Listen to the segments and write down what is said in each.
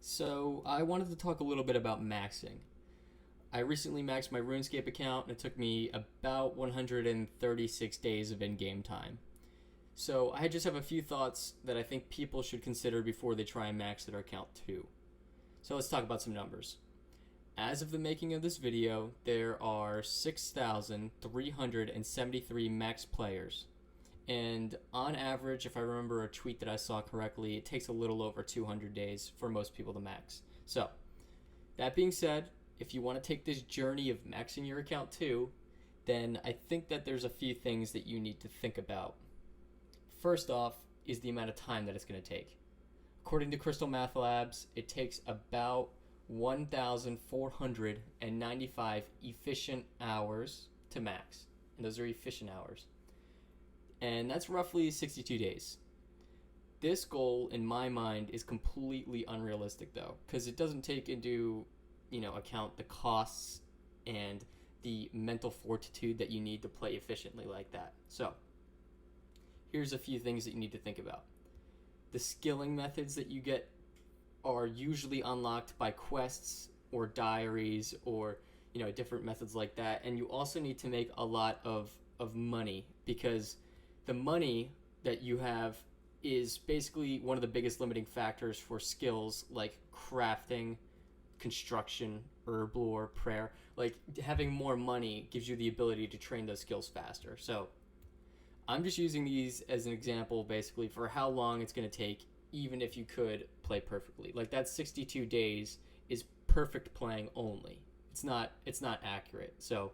So, I wanted to talk a little bit about maxing. I recently maxed my RuneScape account and it took me about 136 days of in game time. So, I just have a few thoughts that I think people should consider before they try and max their account too. So, let's talk about some numbers. As of the making of this video, there are 6,373 max players. And on average, if I remember a tweet that I saw correctly, it takes a little over 200 days for most people to max. So, that being said, if you want to take this journey of maxing your account too, then I think that there's a few things that you need to think about. First off is the amount of time that it's going to take. According to Crystal Math Labs, it takes about 1,495 efficient hours to max. And those are efficient hours. And that's roughly 62 days. This goal, in my mind, is completely unrealistic, though, because it doesn't take into, account the costs and the mental fortitude that you need to play efficiently like that. So, here's a few things that you need to think about. The skilling methods that you get are usually unlocked by quests or diaries or, different methods like that. And you also need to make a lot of money because the money that you have is basically one of the biggest limiting factors for skills like crafting, construction, herb lore, prayer. Like having more money gives you the ability to train those skills faster. So I'm just using these as an example basically for how long it's going to take even if you could play perfectly. Like that 62 days is perfect playing only. It's not accurate. So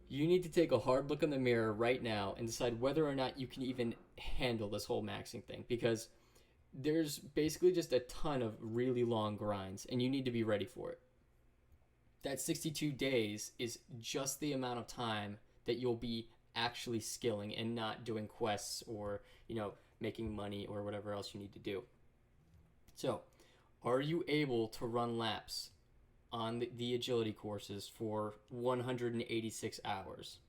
you need to take a hard look in the mirror right now and decide whether or not you can even handle this whole maxing thing, because there's basically just a ton of really long grinds and you need to be ready for it. That 62 days is just the amount of time that you'll be actually skilling and not doing quests or, making money or whatever else you need to do. So, are you able to run laps on the agility courses for 186 hours?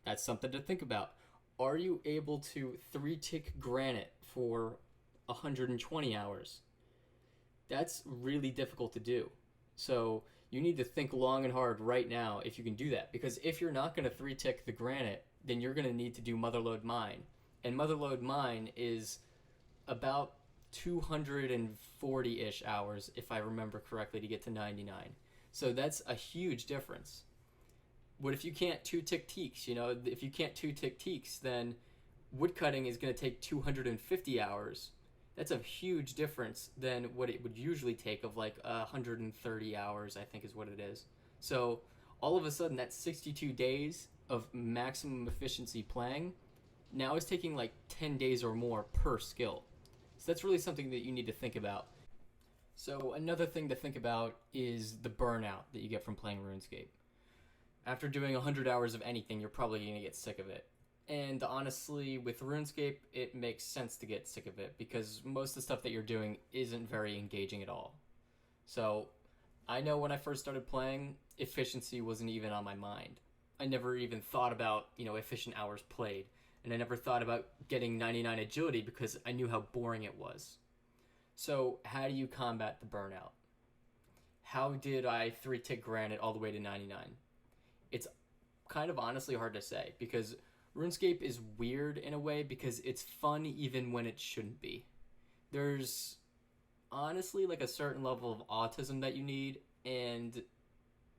That's something to think about. Are you able to 3-tick granite for 120 hours? That's really difficult to do. So you need to think long and hard right now if you can do that. Because if you're not going to 3-tick the granite, then you're going to need to do Motherlode Mine. And Motherlode Mine is about 240-ish hours, if I remember correctly, to get to 99. So that's a huge difference. What if you can't 2-tick teaks? If you can't 2-tick teaks, then woodcutting is going to take 250 hours. That's a huge difference than what it would usually take of like 130 hours, I think is what it is. So all of a sudden, that 62 days of maximum efficiency playing now is taking like 10 days or more per skill. So that's really something that you need to think about. So another thing to think about is the burnout that you get from playing RuneScape. After doing 100 hours of anything, you're probably going to get sick of it. And honestly, with RuneScape, it makes sense to get sick of it because most of the stuff that you're doing isn't very engaging at all. So I know when I first started playing, efficiency wasn't even on my mind. I never even thought about, efficient hours played. And I never thought about getting 99 agility because I knew how boring it was. So how do you combat the burnout? How did I 3-tick granite all the way to 99? It's kind of honestly hard to say because RuneScape is weird in a way because it's fun even when it shouldn't be. There's honestly like a certain level of autism that you need, and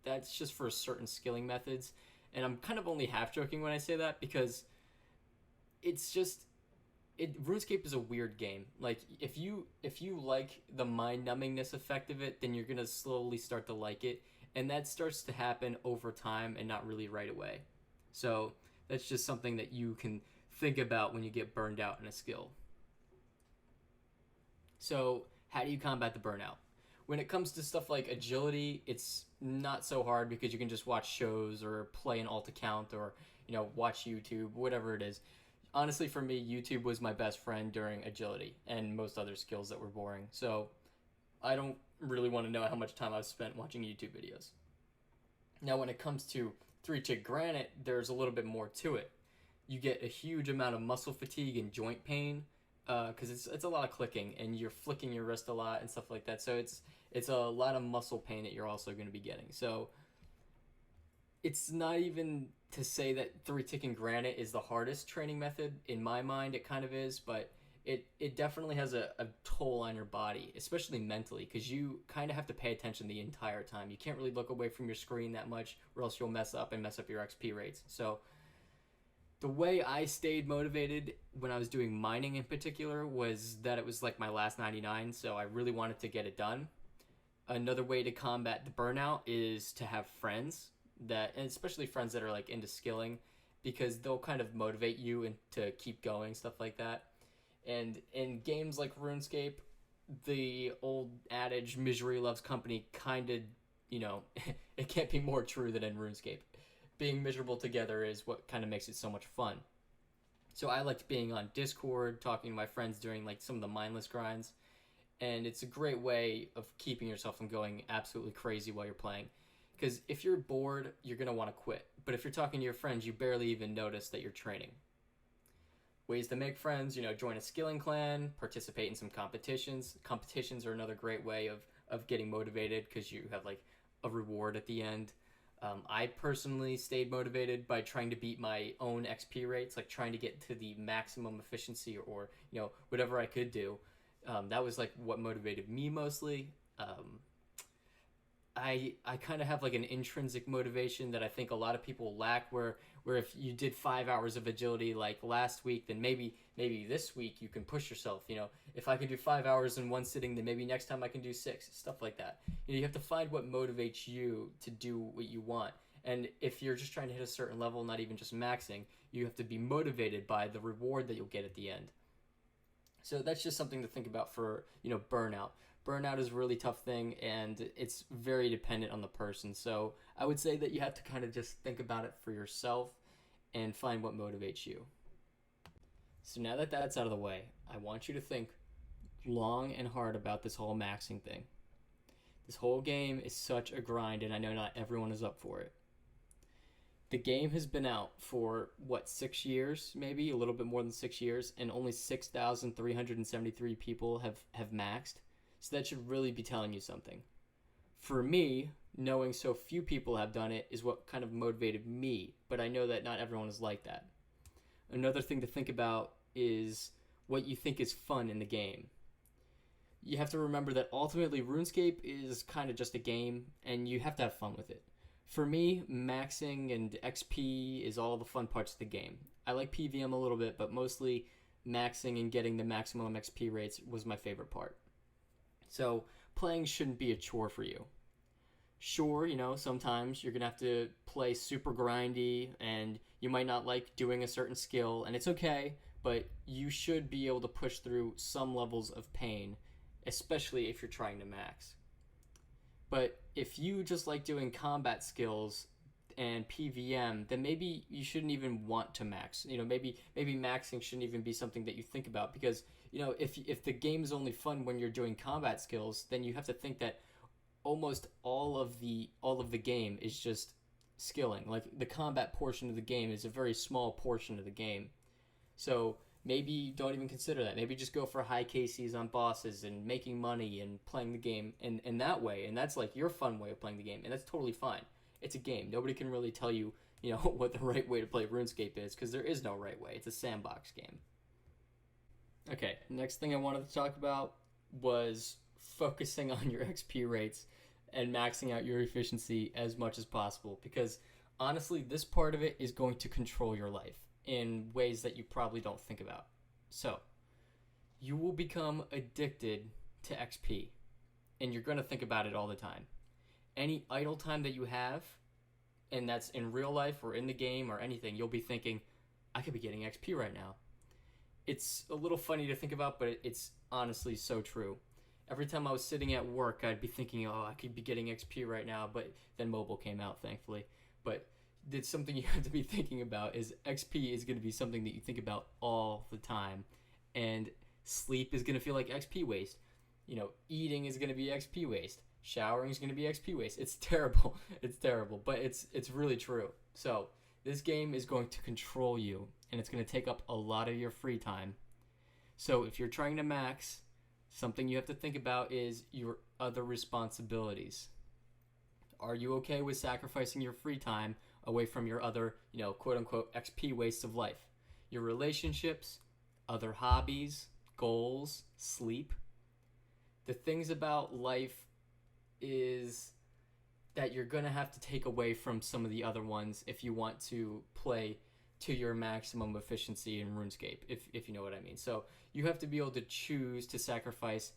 that's just for certain skilling methods. And I'm kind of only half joking when I say that because RuneScape is a weird game. Like if you like the mind numbingness effect of it, then you're gonna slowly start to like it, and that starts to happen over time and not really right away. So that's just something that you can think about when you get burned out in a skill. So how do you combat the burnout? When it comes to stuff like agility, it's not so hard because you can just watch shows or play an alt account or watch YouTube, whatever it is. Honestly, for me, YouTube was my best friend during agility and most other skills that were boring. So I don't really want to know how much time I've spent watching YouTube videos. Now, when it comes to 3-tick granite, there's a little bit more to it. You get a huge amount of muscle fatigue and joint pain because it's a lot of clicking and you're flicking your wrist a lot and stuff like that. So it's a lot of muscle pain that you're also going to be getting. So it's not even to say that three tick and granite is the hardest training method. In my mind, it kind of is, but it definitely has a toll on your body, especially mentally, because you kind of have to pay attention the entire time. You can't really look away from your screen that much, or else you'll mess up your XP rates. So the way I stayed motivated when I was doing mining in particular was that it was like my last 99, so I really wanted to get it done. Another way to combat the burnout is to have friends that, and especially friends that are like into skilling, because they'll kind of motivate you and to keep going, stuff like that. And in games like RuneScape, the old adage "misery loves company" kind of, it can't be more true than in RuneScape. Being miserable together is what kind of makes it so much fun. So I liked being on Discord, talking to my friends during like some of the mindless grinds, and it's a great way of keeping yourself from going absolutely crazy while you're playing. Because if you're bored, you're going to want to quit. But if you're talking to your friends, you barely even notice that you're training. Ways to make friends, join a skilling clan, participate in some competitions. Competitions are another great way of getting motivated because you have like a reward at the end. I personally stayed motivated by trying to beat my own XP rates, like trying to get to the maximum efficiency or whatever I could do. That was like what motivated me mostly. I kind of have like an intrinsic motivation that I think a lot of people lack, where if you did 5 hours of agility like last week, then maybe this week you can push yourself. If I can do 5 hours in one sitting, then maybe next time I can do 6, stuff like that. You have to find what motivates you to do what you want. And if you're just trying to hit a certain level, not even just maxing, you have to be motivated by the reward that you'll get at the end. So that's just something to think about for, burnout. Burnout is a really tough thing, and it's very dependent on the person. So I would say that you have to kind of just think about it for yourself and find what motivates you. So now that that's out of the way, I want you to think long and hard about this whole maxing thing. This whole game is such a grind, and I know not everyone is up for it. The game has been out for, 6 years, maybe? A little bit more than 6 years, and only 6,373 people have maxed. So that should really be telling you something. For me, knowing so few people have done it is what kind of motivated me, but I know that not everyone is like that. Another thing to think about is what you think is fun in the game. You have to remember that ultimately RuneScape is kind of just a game, and you have to have fun with it. For me, maxing and XP is all the fun parts of the game. I like PvM a little bit, but mostly maxing and getting the maximum XP rates was my favorite part. So playing shouldn't be a chore for you. Sure, sometimes you're going to have to play super grindy and you might not like doing a certain skill, and it's okay, but you should be able to push through some levels of pain, especially if you're trying to max. But if you just like doing combat skills and PvM, then maybe you shouldn't even want to max. Maybe maxing shouldn't even be something that you think about, because if the game is only fun when you're doing combat skills, then you have to think that almost all of the game is just skilling. Like the combat portion of the game is a very small portion of the game. So maybe don't even consider that. Maybe just go for high KCs on bosses and making money and playing the game in that way. And that's like your fun way of playing the game, and that's totally fine. It's a game. Nobody can really tell you, what the right way to play RuneScape is, because there is no right way. It's a sandbox game. Okay, next thing I wanted to talk about was focusing on your XP rates and maxing out your efficiency as much as possible, because honestly, this part of it is going to control your life in ways that you probably don't think about. So, you will become addicted to XP, and you're going to think about it all the time. Any idle time that you have, and that's in real life or in the game or anything, you'll be thinking, I could be getting XP right now. It's a little funny to think about, but it's honestly so true. Every time I was sitting at work, I'd be thinking, I could be getting XP right now, but then mobile came out, thankfully. But it's something you have to be thinking about, is XP is going to be something that you think about all the time. And sleep is going to feel like XP waste. Eating is going to be XP waste. Showering is going to be XP waste. It's terrible. It's terrible, but it's really true. So this game is going to control you, and it's going to take up a lot of your free time. So if you're trying to max, something you have to think about is your other responsibilities. Are you okay with sacrificing your free time away from your other, quote unquote, XP wastes of life? Your relationships, other hobbies, goals, sleep. The things about life is that you're going to have to take away from some of the other ones if you want to play to your maximum efficiency in RuneScape, if you know what I mean. So you have to be able to choose to sacrifice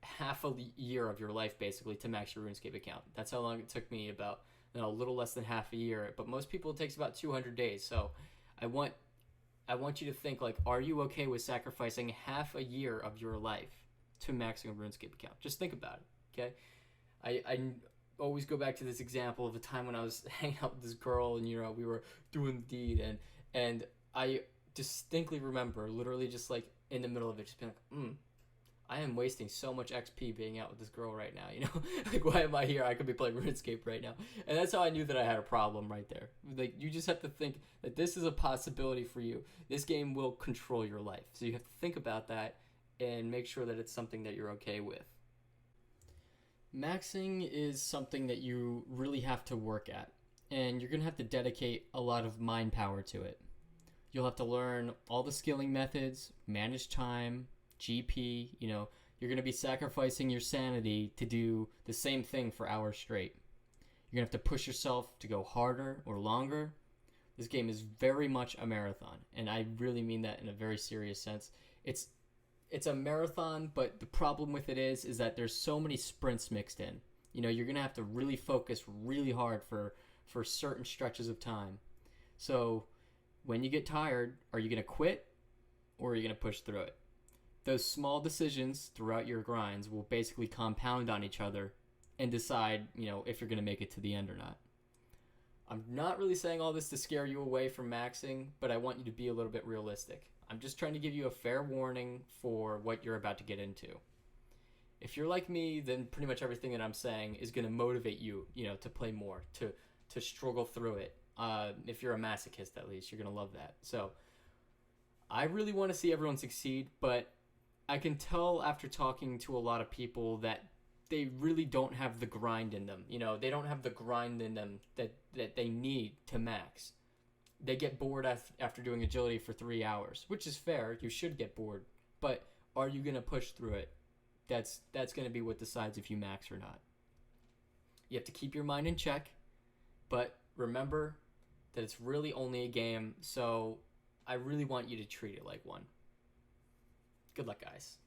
half a year of your life basically to max your RuneScape account. That's how long it took me, about a little less than half a year, but most people it takes about 200 days. So I want you to think, like, are you okay with sacrificing half a year of your life to maxing a RuneScape account? Just think about it, okay? I always go back to this example of a time when I was hanging out with this girl, and we were doing the deed, and I distinctly remember literally just like in the middle of it just being like, I am wasting so much XP being out with this girl right now, like, why am I here? I could be playing RuneScape right now. And that's how I knew that I had a problem right there. Like, you just have to think that this is a possibility for you. This game will control your life, so you have to think about that and make sure that it's something that you're okay with. Maxing is something that you really have to work at, and you're going to have to dedicate a lot of mind power to it. You'll have to learn all the skilling methods, manage time, GP, you're going to be sacrificing your sanity to do the same thing for hours straight. You're going to have to push yourself to go harder or longer. This game is very much a marathon, and I really mean that in a very serious sense. It's a marathon, but the problem with it is that there's so many sprints mixed in. You're going to have to really focus really hard for certain stretches of time. So when you get tired, are you going to quit or are you going to push through it? Those small decisions throughout your grinds will basically compound on each other and decide, if you're going to make it to the end or not. I'm not really saying all this to scare you away from maxing, but I want you to be a little bit realistic. I'm just trying to give you a fair warning for what you're about to get into. If you're like me, then pretty much everything that I'm saying is going to motivate you, to play more, to struggle through it. If you're a masochist, at least, you're going to love that. So I really want to see everyone succeed, but I can tell after talking to a lot of people that they really don't have the grind in them. They don't have the grind in them that they need to max. They get bored after doing agility for 3 hours, which is fair. You should get bored, but are you going to push through it? That's going to be what decides if you max or not. You have to keep your mind in check, but remember that it's really only a game, so I really want you to treat it like one. Good luck, guys.